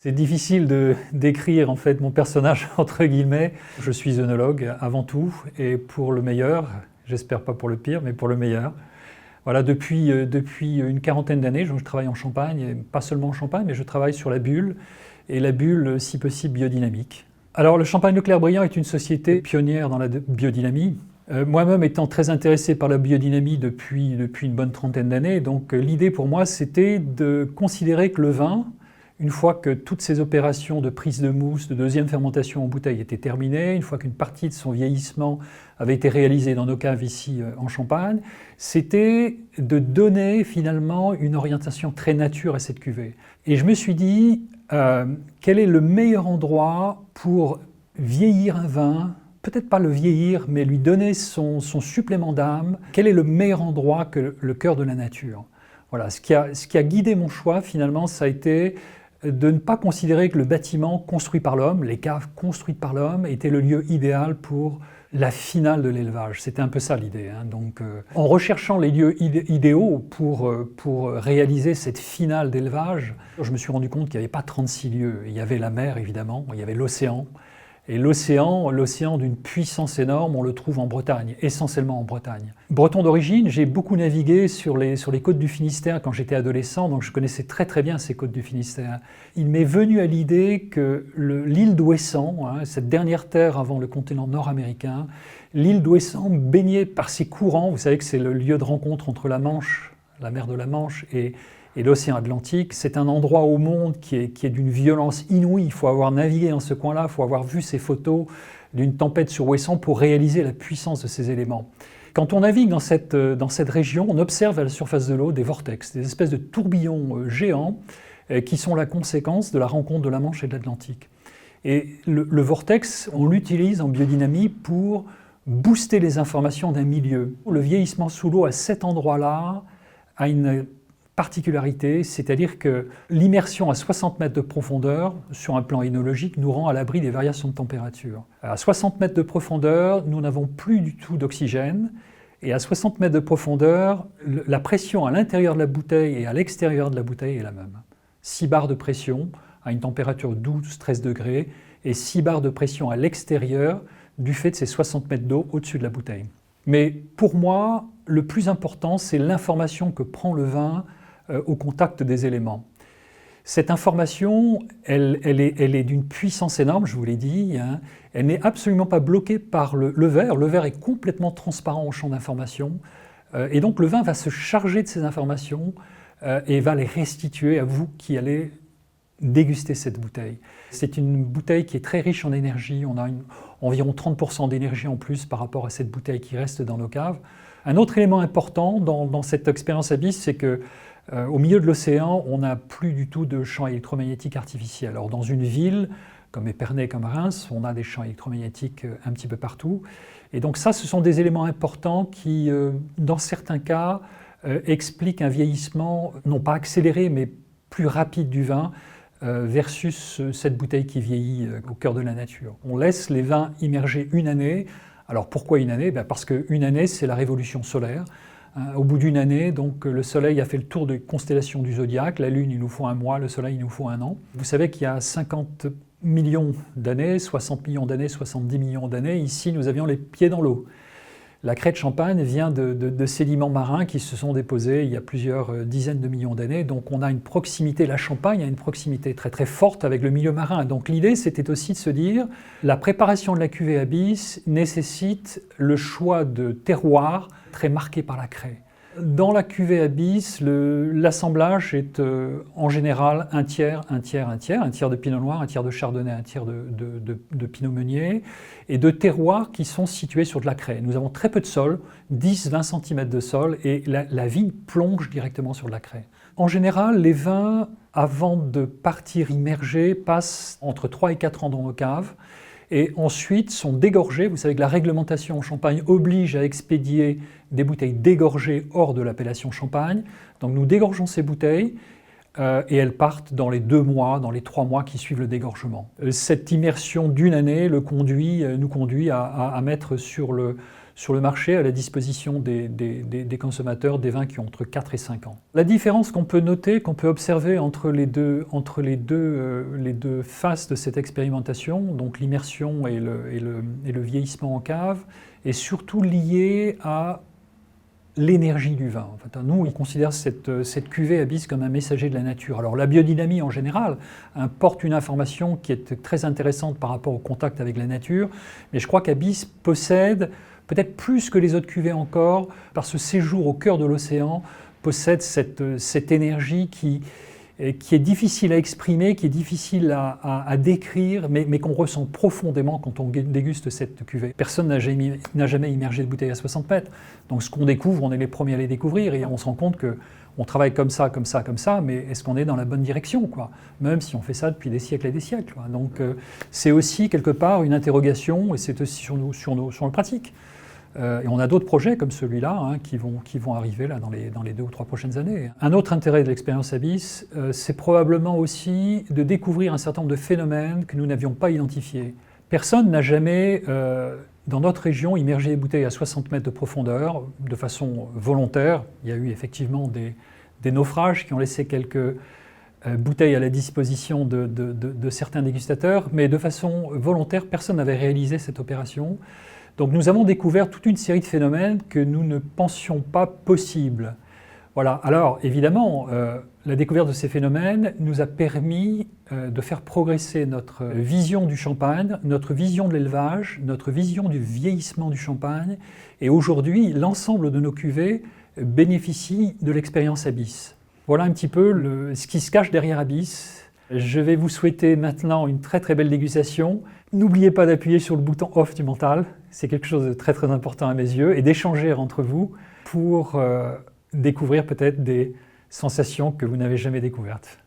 C'est difficile de décrire en fait mon personnage entre guillemets. Je suis œnologue avant tout et pour le meilleur, j'espère pas pour le pire, mais pour le meilleur. Voilà, depuis une quarantaine d'années, je travaille en Champagne, et pas seulement en Champagne, mais je travaille sur la bulle, et la bulle, si possible, biodynamique. Alors, le Champagne Leclerc Brillant est une société pionnière dans la biodynamie. Moi-même étant très intéressé par la biodynamie depuis une bonne trentaine d'années, donc l'idée pour moi, c'était de considérer que le vin, une fois que toutes ces opérations de prise de mousse, de deuxième fermentation en bouteille étaient terminées, une fois qu'une partie de son vieillissement avait été réalisée dans nos caves ici en Champagne, c'était de donner finalement une orientation très nature à cette cuvée. Et je me suis dit, quel est le meilleur endroit pour vieillir un vin, peut-être pas le vieillir, mais lui donner son supplément d'âme. Quel est le meilleur endroit que le cœur de la nature? Voilà, ce qui a guidé mon choix finalement, ça a été de ne pas considérer que le bâtiment construit par l'homme, les caves construites par l'homme, était le lieu idéal pour la finale de l'élevage. C'était un peu ça l'idée. Donc, en recherchant les lieux idéaux pour réaliser cette finale d'élevage, je me suis rendu compte qu'il n'y avait pas 36 lieux. Il y avait la mer évidemment, il y avait l'océan. Et l'océan d'une puissance énorme, on le trouve en Bretagne, essentiellement en Bretagne. Breton d'origine, j'ai beaucoup navigué sur les côtes du Finistère quand j'étais adolescent, donc je connaissais très très bien ces côtes du Finistère. Il m'est venu à l'idée que l'île d'Ouessant, cette dernière terre avant le continent nord-américain, l'île d'Ouessant baignée par ses courants, vous savez que c'est le lieu de rencontre entre la Manche, la mer de la Manche et l'océan Atlantique, c'est un endroit au monde qui est d'une violence inouïe. Il faut avoir navigué dans ce coin-là, il faut avoir vu ces photos d'une tempête sur Ouessant pour réaliser la puissance de ces éléments. Quand on navigue dans cette région, on observe à la surface de l'eau des vortex, des espèces de tourbillons géants qui sont la conséquence de la rencontre de la Manche et de l'Atlantique. Et le vortex, on l'utilise en biodynamie pour booster les informations d'un milieu. Le vieillissement sous l'eau à cet endroit-là a une particularité, c'est-à-dire que l'immersion à 60 mètres de profondeur, sur un plan œnologique, nous rend à l'abri des variations de température. À 60 mètres de profondeur, nous n'avons plus du tout d'oxygène, et à 60 mètres de profondeur, la pression à l'intérieur de la bouteille et à l'extérieur de la bouteille est la même. 6 bars de pression à une température 12-13 degrés, et 6 bars de pression à l'extérieur du fait de ces 60 mètres d'eau au-dessus de la bouteille. Mais pour moi, le plus important, c'est l'information que prend le vin au contact des éléments. Cette information, elle est d'une puissance énorme, je vous l'ai dit. Elle n'est absolument pas bloquée par le verre. Le verre est complètement transparent au champ d'information. Et donc le vin va se charger de ces informations et va les restituer à vous qui allez déguster cette bouteille. C'est une bouteille qui est très riche en énergie. On a environ 30% d'énergie en plus par rapport à cette bouteille qui reste dans nos caves. Un autre élément important dans cette expérience Abyss, c'est que au milieu de l'océan, on n'a plus du tout de champs électromagnétiques artificiels. Alors dans une ville, comme Épernay, comme Reims, on a des champs électromagnétiques un petit peu partout. Et donc ça, ce sont des éléments importants qui, dans certains cas, expliquent un vieillissement, non pas accéléré, mais plus rapide du vin, versus cette bouteille qui vieillit au cœur de la nature. On laisse les vins immerger une année. Alors pourquoi une année? Parce qu'une année, c'est la révolution solaire. Au bout d'une année, donc, le Soleil a fait le tour des constellations du zodiaque. La Lune, il nous faut un mois, le Soleil, il nous faut un an. Vous savez qu'il y a 50 millions d'années, 60 millions d'années, 70 millions d'années, ici, nous avions les pieds dans l'eau. La craie de Champagne vient de sédiments marins qui se sont déposés il y a plusieurs dizaines de millions d'années. Donc on a une proximité, la Champagne a une proximité très très forte avec le milieu marin. Donc l'idée, c'était aussi de se dire, la préparation de la cuvée Abyss nécessite le choix de terroir très marqué par la craie. Dans la cuvée Abyss, l'assemblage est en général un tiers de pinot noir, un tiers de chardonnay, un tiers de pinot meunier, et de terroirs qui sont situés sur de la craie. Nous avons très peu de sol, 10-20 cm de sol, et la vigne plonge directement sur de la craie. En général, les vins, avant de partir immerger, passent entre 3 et 4 ans dans nos caves, et ensuite sont dégorgés. Vous savez que la réglementation en Champagne oblige à expédier des bouteilles dégorgées hors de l'appellation Champagne. Donc nous dégorgeons ces bouteilles et elles partent dans les 2 mois, dans les 3 mois qui suivent le dégorgement. Cette immersion d'une année nous conduit à mettre sur sur le marché à la disposition des consommateurs des vins qui ont entre 4 et 5 ans. La différence qu'on peut noter, qu'on peut observer entre les deux faces de cette expérimentation, donc l'immersion et le vieillissement en cave, est surtout liée à l'énergie du vin. En fait, nous, on considère cette cuvée Abyss comme un messager de la nature. Alors la biodynamie en général porte une information qui est très intéressante par rapport au contact avec la nature, mais je crois qu'Abyss possède, peut-être plus que les autres cuvées encore, par ce séjour au cœur de l'océan, possède cette énergie qui est difficile à exprimer, qui est difficile à décrire, mais qu'on ressent profondément quand on déguste cette cuvée. Personne n'a jamais immergé de bouteille à 60 mètres. Donc ce qu'on découvre, on est les premiers à les découvrir et on se rend compte qu'on travaille comme ça, mais est-ce qu'on est dans la bonne direction, quoi? Même si on fait ça depuis des siècles et des siècles, quoi. Donc c'est aussi quelque part une interrogation et c'est aussi sur nos pratiques. Et on a d'autres projets comme celui-là qui vont arriver là, dans les 2 ou 3 prochaines années. Un autre intérêt de l'expérience Abyss, c'est probablement aussi de découvrir un certain nombre de phénomènes que nous n'avions pas identifiés. Personne n'a jamais, dans notre région, immergé des bouteilles à 60 mètres de profondeur de façon volontaire. Il y a eu effectivement des naufrages qui ont laissé quelques bouteilles à la disposition de certains dégustateurs, mais de façon volontaire, personne n'avait réalisé cette opération. Donc nous avons découvert toute une série de phénomènes que nous ne pensions pas possibles. Voilà. Alors évidemment, la découverte de ces phénomènes nous a permis de faire progresser notre vision du champagne, notre vision de l'élevage, notre vision du vieillissement du champagne. Et aujourd'hui, l'ensemble de nos cuvées bénéficient de l'expérience Abyss. Voilà un petit peu ce qui se cache derrière Abyss. Je vais vous souhaiter maintenant une très très belle dégustation. N'oubliez pas d'appuyer sur le bouton off du mental, c'est quelque chose de très très important à mes yeux, et d'échanger entre vous pour découvrir peut-être des sensations que vous n'avez jamais découvertes.